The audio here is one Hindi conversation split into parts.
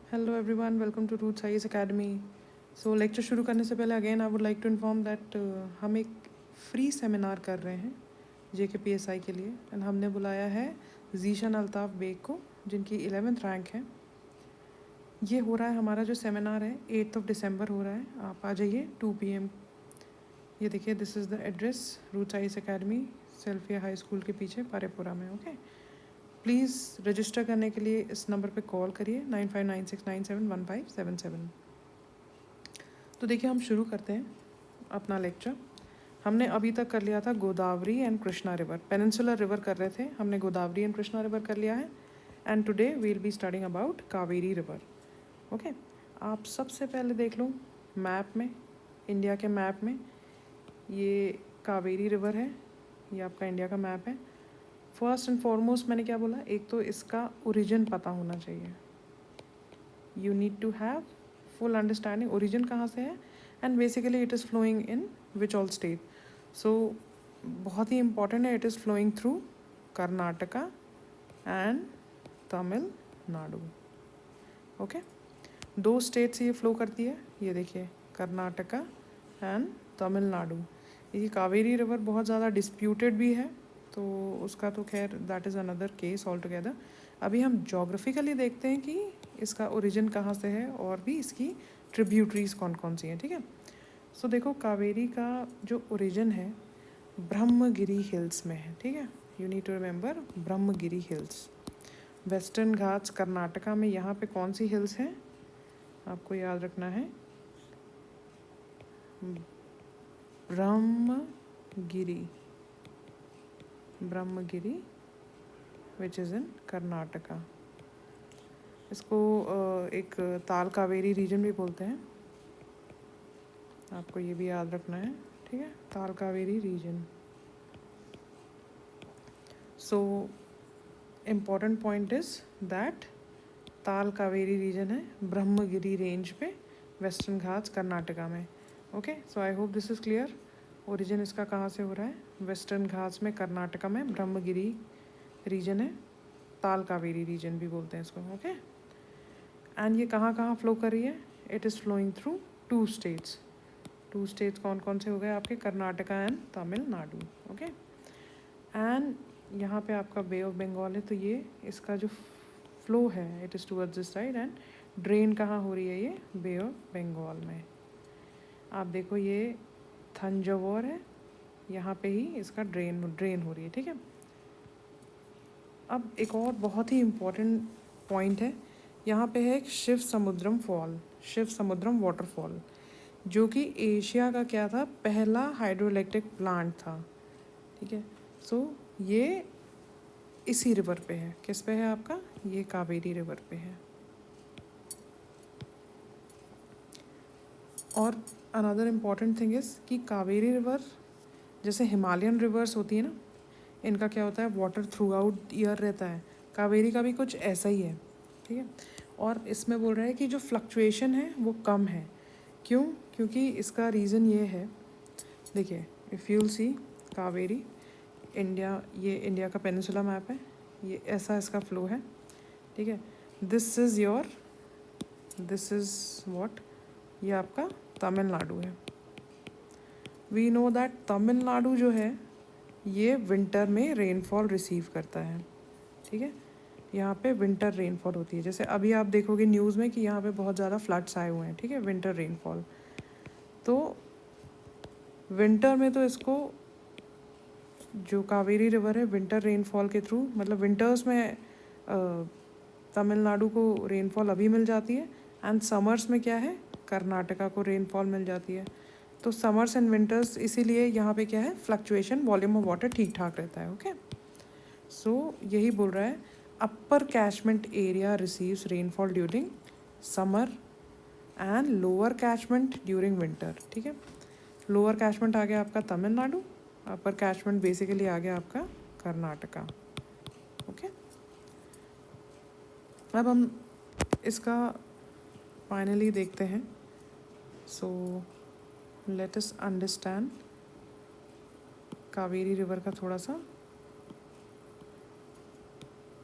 Hello everyone, welcome to root science academy. So lecture शुरू करने से पहले again I would like to inform that हम एक फ्री सेमिनार कर रहे हैं JKPSI के लिए एंड हमने बुलाया है जीशन अल्ताफ़ बेग को, जिनकी 11th रैंक है। ये हो रहा है हमारा जो सेमिनार है 8 दिसंबर हो रहा है। आप आ जाइए 2 PM। ये देखिए, this is the address, Root science Academy, सेल्फिया हाई स्कूल के पीछे पारेपुरा में। ओके, प्लीज़ रजिस्टर करने के लिए इस नंबर पे कॉल करिए 9596971577। तो देखिए, हम शुरू करते हैं अपना लेक्चर। हमने अभी तक कर लिया था Godavari and Krishna river, peninsular river कर रहे थे, हमने गोदावरी एंड कृष्णा रिवर कर लिया है। And today we will be studying about Kaveri river. Okay, आप सबसे पहले देख लो मैप में, इंडिया के मैप में ये कावेरी रिवर है, ये आपका इंडिया का मैप है। फर्स्ट एंड फॉरमोस्ट मैंने क्या बोला, एक तो इसका ओरिजिन पता होना चाहिए। You need to have full understanding origin कहाँ से है and basically it is flowing in which all state. So बहुत ही इंपॉर्टेंट है, it is flowing through Karnataka and Tamil Nadu. Okay, दो स्टेट से ये फ्लो करती है, ये देखिए कर्नाटका एंड तमिलनाडु। ये कावेरी रिवर बहुत ज़्यादा डिस्प्यूटेड भी है, तो उसका तो खैर that is another case all together. अभी हम जोग्राफिकली देखते हैं कि इसका ओरिजिन कहाँ से है और भी इसकी ट्रिब्यूटरीज कौन कौन सी हैं। ठीक है, सो देखो कावेरी का जो ओरिजिन है ब्रह्मगिरी हिल्स में है। ठीक है, you need to remember Brahmagiri hills, Western Ghats Karnataka में। यहाँ पे कौन सी हिल्स हैं आपको याद रखना है, Brahmagiri, Brahmagiri which is in Karnataka. इसको एक ताल कावेरी रीजन भी बोलते हैं, आपको ये भी याद रखना है। ठीक है, Tala Kaveri region. So important point is that Tala Kaveri region है ब्रह्मगिरी रेंज पे, वेस्टर्न घाट्स कर्नाटका में। Okay, so I hope this is clear. Origin इसका कहाँ से हो रहा है, वेस्टर्न घाट्स में कर्नाटका में, ब्रह्मगिरी रीजन है, ताल कावेरी रीजन भी बोलते हैं इसको। ओके, एंड ये कहाँ कहाँ फ्लो कर रही है, it is flowing through two states. Two states कौन कौन से हो गए आपके, Karnataka and Tamil Nadu. Okay, and यहाँ पे आपका बे ऑफ बंगाल है, तो ये इसका जो फ्लो है it is towards this side and drain कहाँ हो रही है, ये बे ऑफ बंगाल में। आप देखो ये थंजावुर है, यहाँ पे ही इसका ड्रेन हो रही है। ठीक है, अब एक और बहुत ही इम्पॉर्टेंट पॉइंट है, यहाँ पे है एक शिव समुद्रम फॉल, शिव समुद्रम वाटरफॉल, जो कि एशिया का क्या था, पहला हाइड्रो इलेक्ट्रिक प्लांट था। ठीक है, सो ये इसी रिवर पे है, किस पे है आपका, ये कावेरी रिवर पे है। और अनदर इम्पॉर्टेंट थिंग इज़ कि कावेरी रिवर जैसे हिमालयन रिवर्स होती है ना, इनका क्या होता है, वाटर थ्रू आउट ईयर रहता है, कावेरी का भी कुछ ऐसा ही है। ठीक है, और इसमें बोल रहा है कि जो फ्लक्चुएशन है वो कम है। क्यों, क्योंकि इसका रीज़न ये है, देखिए if you see Kaveri, India, ये इंडिया का पेनिनसुला मैप है, ये ऐसा इसका फ्लो है। ठीक है, दिस इज़ व्हाट, ये आपका तमिलनाडु है। वी नो दैट तमिलनाडु जो है ये विंटर में रेनफॉल रिसीव करता है। ठीक है, यहाँ पे विंटर रेनफॉल होती है, जैसे अभी आप देखोगे न्यूज़ में कि यहाँ पे बहुत ज़्यादा फ्लड्स आए हुए हैं। ठीक है, विंटर रेनफॉल, तो विंटर में तो इसको जो कावेरी रिवर है विंटर रेनफॉल के थ्रू, मतलब विंटर्स में तमिलनाडु को रेनफॉल अभी मिल जाती है, एंड समर्स में क्या है, कर्नाटका को रेनफॉल मिल जाती है। तो समर्स एंड विंटर्स इसीलिए यहाँ पे क्या है, फ्लक्चुएशन, वॉल्यूम ऑफ वाटर ठीक ठाक रहता है। ओके, सो यही बोल रहा है, upper catchment area receives rainfall during summer and lower catchment during winter. ठीक है, लोअर कैचमेंट आ गया आपका तमिलनाडु, अपर कैचमेंट बेसिकली आ गया आपका कर्नाटका। ओके, अब हम इसका फाइनली देखते हैं। So let us understand Kaveri river का थोड़ा सा।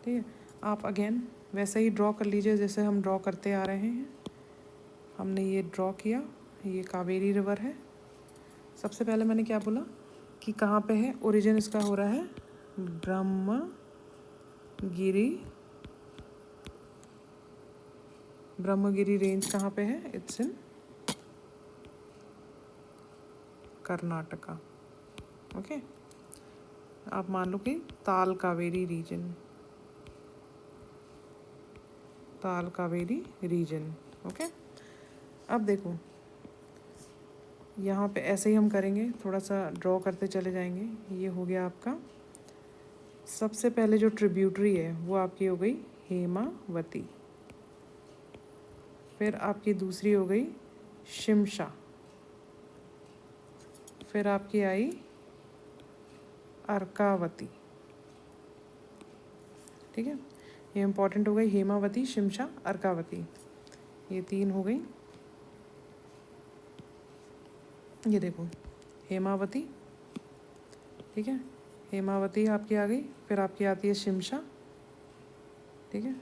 ठीक है, आप अगेन वैसे ही ड्रॉ कर लीजिए जैसे हम ड्रॉ करते आ रहे हैं। हमने ये ड्रॉ किया, ये कावेरी रिवर है। सबसे पहले मैंने क्या बोला कि कहाँ पे है, ओरिजिन इसका हो रहा है ब्रह्मगिरी रेंज कहाँ पे है, इट्स इन कर्नाटका। ओके, आप मान लो कि ताल कावेरी रीजन। ओके, अब देखो यहाँ पे ऐसे ही हम करेंगे, थोड़ा सा ड्रॉ करते चले जाएंगे। ये हो गया आपका, सबसे पहले जो ट्रिब्यूटरी है वो आपकी हो गई हेमावती, फिर आपकी दूसरी हो गई शिमशा, फिर आपकी आई अर्कावती। ठीक है, ये इम्पॉर्टेंट हो गई, हेमावती, शिमशा, अर्कावती, ये 3 हो गई। ये देखो हेमावती, ठीक है, हेमावती आपकी आ गई, फिर आपकी आती है शिमशा, ठीक है,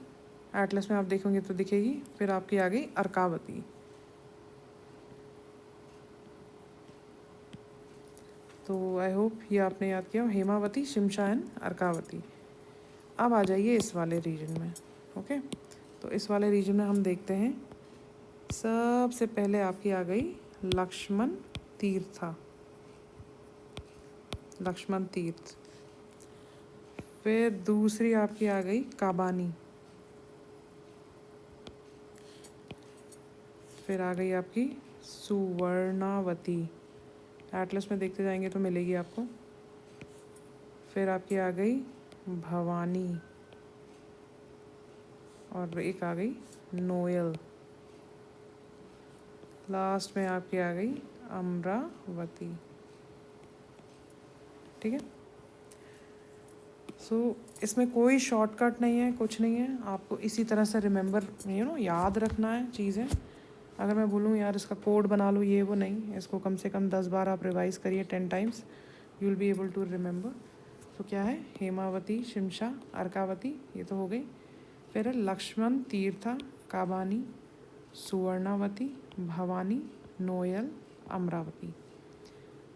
एटलस में आप देखोगे तो दिखेगी, फिर आपकी आ गई अर्कावती। तो आई होप ये आपने याद किया, हेमावती, शिमशा एंड अर्कावती। अब आ जाइए इस वाले रीजन में। ओके, तो इस वाले रीजन में हम देखते हैं, सबसे पहले आपकी आ गई लक्ष्मण तीर्थ, फिर दूसरी आपकी आ गई काबानी, फिर आ गई आपकी सुवर्णावती, एटलस में देखते जाएंगे तो मिलेगी आपको, फिर आपकी आ गई भवानी, और एक आ गई नोयल, लास्ट में आपकी आ गई अमरावती। ठीक है, सो इसमें कोई शॉर्टकट नहीं है, कुछ नहीं है, आपको इसी तरह से रिमेंबर याद रखना है चीज़ें। अगर मैं बोलूँ यार इसका कोड बना लो, ये वो नहीं, इसको कम से कम 10 बार आप रिवाइज करिए, 10 times, you will be able to remember. तो क्या है, हेमावती, शिमशा, अर्कावती, ये तो हो गई, फिर है लक्ष्मण तीर्था, काबानी, सुवर्णावती, भवानी, नोयल, अमरावती।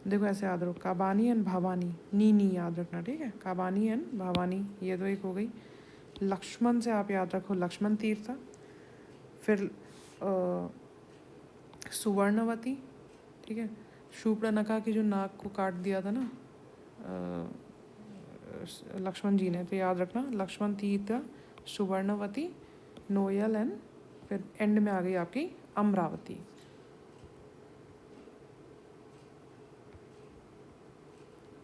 देखो ऐसे याद रखो, काबानी एंड भवानी, नी याद रखना, ठीक है, काबानी एंड भवानी, ये तो एक हो गई। लक्ष्मण से आप याद रखो लक्ष्मण तीर्थ, फिर सुवर्णवती, ठीक है, शूर्पणखा की जो नाक को काट दिया था ना लक्ष्मण जी ने, तो याद रखना लक्ष्मण तीर्थ, सुवर्णवती, नोयल एंड फिर एंड में आ गई आपकी अमरावती।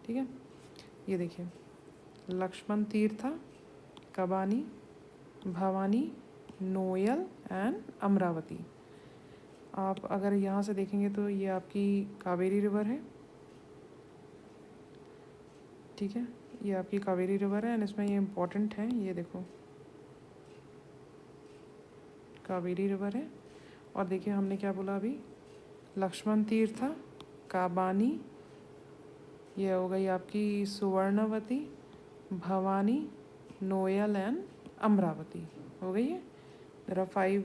ठीक है, ये देखिए लक्ष्मण तीर्थ, कबानी, भवानी, नोयल एंड अमरावती। आप अगर यहाँ से देखेंगे तो ये आपकी कावेरी रिवर है, ठीक है, ये आपकी कावेरी रिवर है एंड इसमें ये इम्पोर्टेंट है, ये देखो कावेरी रिवर है। और देखिए हमने क्या बोला अभी, लक्ष्मण तीर्थ, काबानी, ये हो गई आपकी सुवर्णवती, भवानी, नोयल एंड अमरावती, हो गई है। देयर आर 5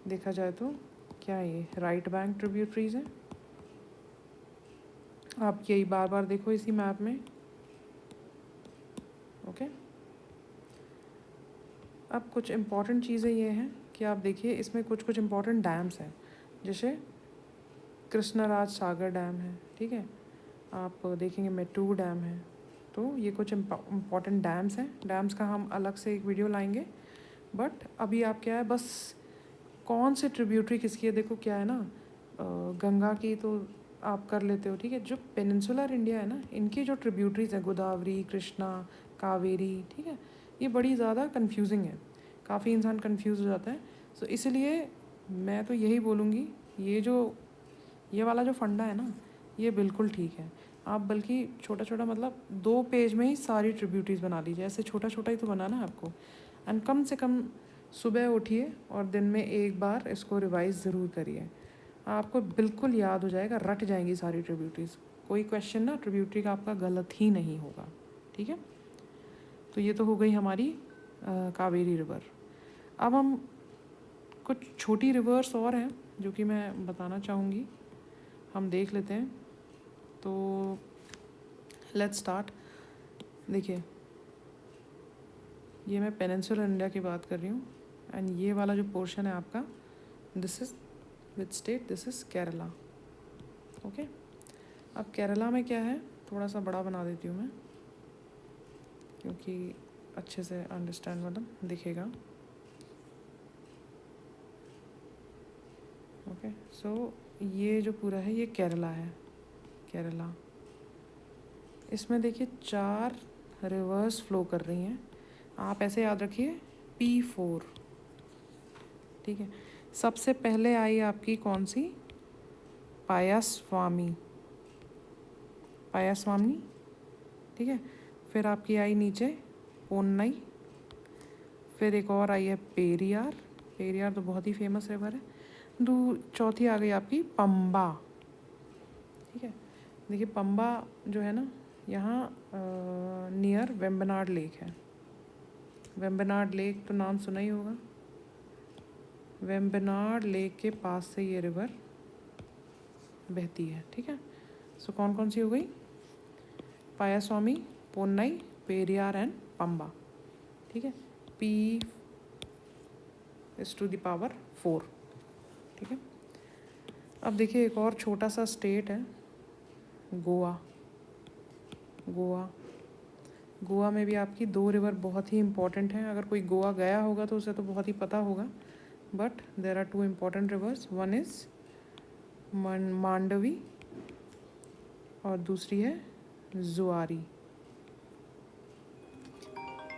देखा जाए तो, क्या ये राइट बैंक ट्रिब्यूटरीज हैं। आप यही बार बार देखो इसी मैप में। ओके, अब कुछ इम्पॉर्टेंट चीज़ें ये हैं कि आप देखिए इसमें कुछ कुछ इम्पॉर्टेंट डैम्स हैं, जैसे कृष्णराज सागर डैम है, ठीक है, आप देखेंगे मेट्टूर डैम है। तो ये कुछ इम्पॉर्टेंट डैम्स हैं, डैम्स का हम अलग से एक वीडियो लाएंगे, बट अभी आप क्या है, बस कौन से ट्रिब्यूटरी किसकी है, देखो क्या है ना, गंगा की तो आप कर लेते हो, ठीक है, जो पेनिनसुलर इंडिया है ना, इनकी जो ट्रिब्यूटरीज हैं, गोदावरी, कृष्णा, कावेरी, ठीक है, ये बड़ी ज़्यादा कंफ्यूजिंग है, काफ़ी इंसान कंफ्यूज हो जाता है। सो इसलिए मैं तो यही बोलूँगी, ये वाला जो फंडा है ना, ये बिल्कुल ठीक है। आप बल्कि छोटा छोटा मतलब 2 पेज में ही सारी ट्रिब्यूटरीज बना लीजिए, ऐसे छोटा छोटा ही तो बनाना है आपको, एंड कम से कम सुबह उठिए और दिन में 1 बार इसको रिवाइज ज़रूर करिए, आपको बिल्कुल याद हो जाएगा, रट जाएंगी सारी ट्रिब्यूटरीज, कोई क्वेश्चन ना ट्रिब्यूटरी का आपका गलत ही नहीं होगा। ठीक है, तो ये तो हो गई हमारी कावेरी रिवर। अब हम कुछ छोटी रिवर्स और हैं जो कि मैं बताना चाहूँगी, हम देख लेते हैं। तो लेट्स स्टार्ट। देखिए, ये मैं पेनिनसुलर इंडिया की बात कर रही हूँ, एंड ये वाला जो पोर्शन है आपका, this is which state, this is Kerala. Okay, अब केरला में क्या है, थोड़ा सा बड़ा बना देती हूँ मैं क्योंकि अच्छे से अंडरस्टैंड मतलब दिखेगा। ओके, सो ये जो पूरा है ये केरला है, केरला। इसमें देखिए 4 रिवर्स फ्लो कर रही हैं, आप ऐसे याद रखिए P4, ठीक है। सबसे पहले आई आपकी कौन सी, पायास्वामी, पायास्वामी, ठीक है। फिर आपकी आई नीचे पोन्नई, फिर एक और आई है पेरियार, पेरियार तो बहुत ही फेमस रिवर है। चौथी आ गई आपकी पंबा, ठीक है। देखिए पंबा जो है ना, यहाँ नियर वेम्बनाड लेक है। वेम्बनाड लेक तो नाम सुना ही होगा, वेम्बनाड लेक के पास से ये रिवर बहती है, ठीक है। सो कौन कौन सी हो गई, पायास्वामी, पोन्नई, पेरियार एंड पंबा, ठीक है। P is to the power 4, ठीक है। अब देखिए एक और छोटा सा स्टेट है, गोवा। गोवा, गोवा में भी आपकी 2 रिवर बहुत ही इम्पॉर्टेंट हैं। अगर कोई गोवा गया होगा तो उसे तो बहुत ही पता होगा, but there are 2 important rivers, one is Mandovi और दूसरी है जुआरी।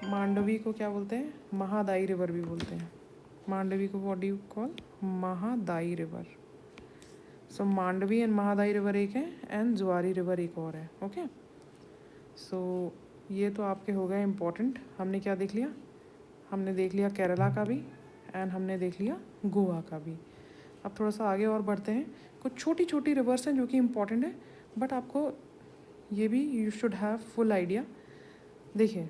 मांडवी को क्या बोलते हैं, महादाई रिवर भी बोलते हैं। मांडवी को what do you call, Mahadayi river. So Mandovi and Mahadayi river एक है, एंड जुआरी रिवर एक और है। ओके, सो ये तो आपके हो गए इम्पोर्टेंट। हमने क्या देख लिया, हमने देख लिया केरला का भी, एंड हमने देख लिया गोवा का भी। अब थोड़ा सा आगे और बढ़ते हैं। कुछ छोटी छोटी रिवर्स हैं जो कि इम्पॉर्टेंट है, बट आपको ये भी you should have full idea. देखिए,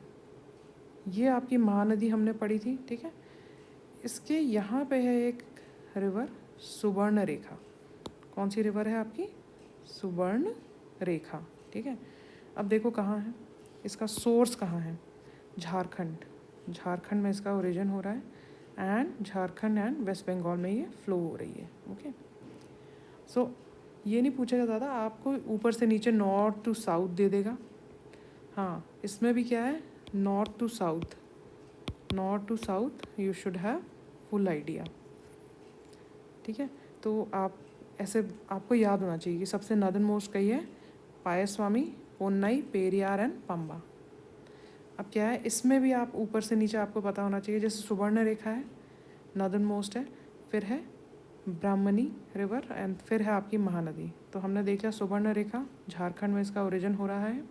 ये आपकी महानदी हमने पढ़ी थी, ठीक है। इसके यहाँ पे है एक रिवर, सुवर्ण रेखा। कौन सी रिवर है आपकी, सुवर्ण रेखा, ठीक है। अब देखो कहाँ है, इसका सोर्स कहाँ है, झारखंड। झारखंड में इसका ओरिजिन हो रहा है, and Jharkhand and West Bengal में ये फ्लो हो रही है। ओके, सो ये नहीं पूछेगा ज़्यादा, आपको ऊपर से नीचे नॉर्थ टू साउथ दे देगा। हाँ, इसमें भी क्या है, north to south, north to south you should have full idea, ठीक है। तो आप ऐसे आपको याद होना चाहिए कि सबसे नॉर्दर्न मोस्ट कही है, पायास्वामी, पोन्नई, पेरियार एंड पंबा। अब क्या है, इसमें भी आप ऊपर से नीचे आपको पता होना चाहिए। जैसे सुवर्ण रेखा है, नॉर्दर्न मोस्ट है, फिर है ब्राह्मणी रिवर, एंड फिर है आपकी महानदी। तो हमने देख लिया सुवर्ण रेखा, झारखंड में इसका ओरिजिन हो रहा है,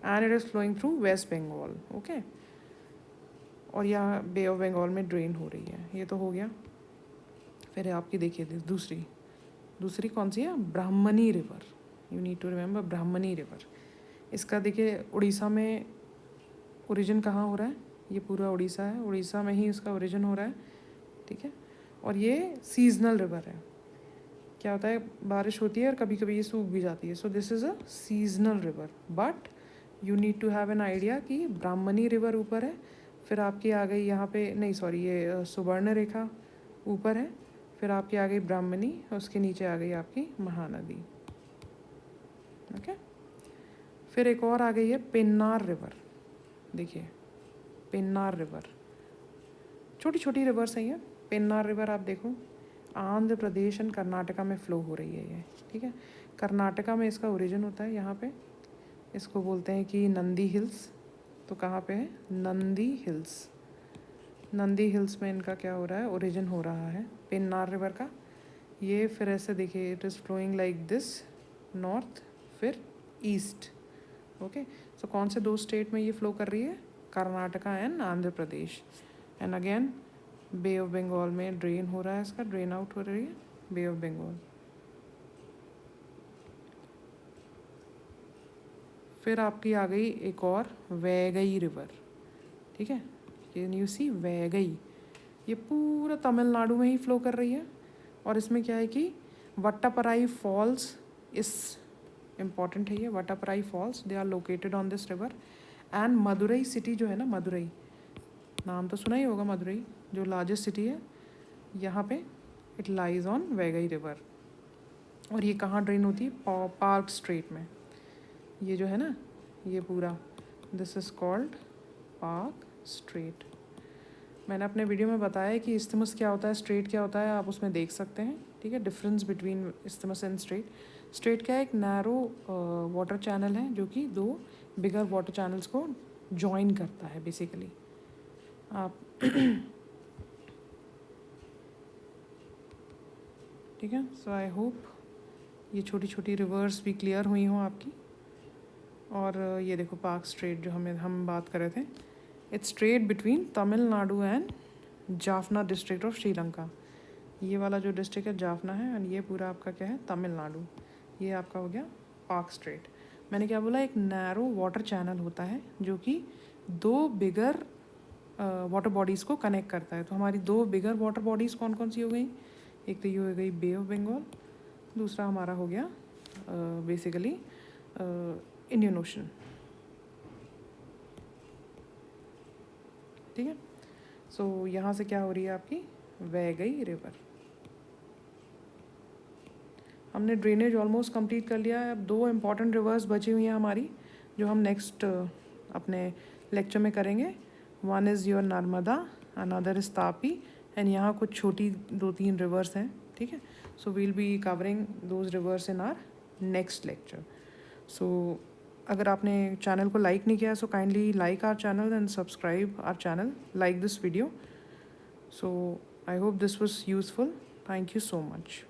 and it is flowing through West Bengal. Okay, और यह बे ऑफ बंगाल में ड्रेन हो रही है। ये तो हो गया। फिर है आपकी देखिए दूसरी कौन सी है, Brahmani river. You need to remember Brahmani river. इसका देखिए उड़ीसा में ओरिजिन कहाँ हो रहा है, ये पूरा उड़ीसा है, उड़ीसा में ही इसका ओरिजिन हो रहा है, ठीक है। और ये सीजनल रिवर है। क्या होता है, बारिश होती है और कभी कभी ये सूख भी जाती है। So this is a seasonal river, but you need to have an idea कि ब्राह्मणी रिवर ऊपर है, फिर आपकी आ गई यहाँ पे, नहीं सॉरी, ये सुवर्ण रेखा ऊपर है, फिर आपकी आ गई ब्राह्मणी, उसके नीचे आ गई आपकी महानदी। ओके, फिर एक और आ गई है पेन्नार रिवर। देखिए पेन्नार रिवर, छोटी छोटी रिवर्स हैं ये। पेन्नार रिवर आप देखो, आंध्र प्रदेश एंड कर्नाटका में फ़्लो हो रही है ये, ठीक है। कर्नाटका में इसका ओरिजिन होता है, यहाँ पे इसको बोलते हैं कि नंदी हिल्स। तो कहाँ पे है, नंदी हिल्स। नंदी हिल्स में इनका क्या हो रहा है, ओरिजिन हो रहा है पेन्नार रिवर का। ये फिर ऐसे देखिए, it is flowing like this, north फिर ईस्ट। ओके, सो कौन से 2 स्टेट में ये फ्लो कर रही है, Karnataka and Andhra Pradesh. And again bay of Bengal में ड्रेन हो रहा है, इसका ड्रेन आउट हो रही है बे ऑफ बंगाल। फिर आपकी आ गई एक और वैगई रिवर, ठीक है। कैन यू सी वैगई, ये पूरा तमिलनाडु में ही फ्लो कर रही है। और इसमें क्या है कि वट्टापराई फॉल्स इस इम्पॉर्टेंट है, ये Vattaparai falls they are located on this river. And Madurai city जो है ना, मदुरई नाम तो सुना ही होगा, मदुरई जो लार्जेस्ट सिटी है यहाँ पे, it lies on Vaigai river. और ये कहाँ ड्रेन होती है? पार्क स्ट्रेट में। ये जो है ना, ये पूरा this is called park straight. मैंने अपने वीडियो में बताया है कि इस्थिमस क्या होता है, स्ट्रेट क्या होता है, आप उसमें देख सकते हैं, ठीक है, difference between isthmus and strait. Strait क्या है? एक नैरो वाटर चैनल है जो कि दो बिगर वाटर चैनल्स को जॉइन करता है बेसिकली। आप ठीक है, सो आई होप ये छोटी छोटी रिवर्स भी क्लियर हुई हों आपकी। और ये देखो पार्क स्ट्रेट जो हम बात कर रहे थे, it's straight between Tamil Nadu and Jaffna district of Sri Lanka. ये वाला जो डिस्ट्रिक्ट है जाफना है, एंड ये पूरा आपका क्या है? तमिलनाडु। ये आपका हो गया पार्क स्ट्रेट। मैंने क्या बोला? एक नैरो वाटर चैनल होता है जो कि दो बिगर वाटर बॉडीज़ को कनेक्ट करता है। तो हमारी दो बिगर वाटर बॉडीज़ कौन कौन सी हो गई? एक तो ये हो गई बे ऑफ बंगाल, दूसरा हमारा हो गया बेसिकली इंडियन ओशन, ठीक है। सो यहाँ से क्या हो रही है आपकी? वैगई रिवर। हमने ड्रेनेज ऑलमोस्ट कंप्लीट कर लिया है। अब दो इम्पॉर्टेंट रिवर्स बची हुई हैं हमारी, जो हम नेक्स्ट अपने लेक्चर में करेंगे। One is your Narmada, another is Tapi, and यहाँ कुछ छोटी 2-3 रिवर्स हैं, ठीक है। So we'll be covering those rivers in our next lecture. So अगर आपने चैनल को लाइक नहीं किया, so kindly like our channel and subscribe our channel, like this video. So I hope this was useful. Thank you so much.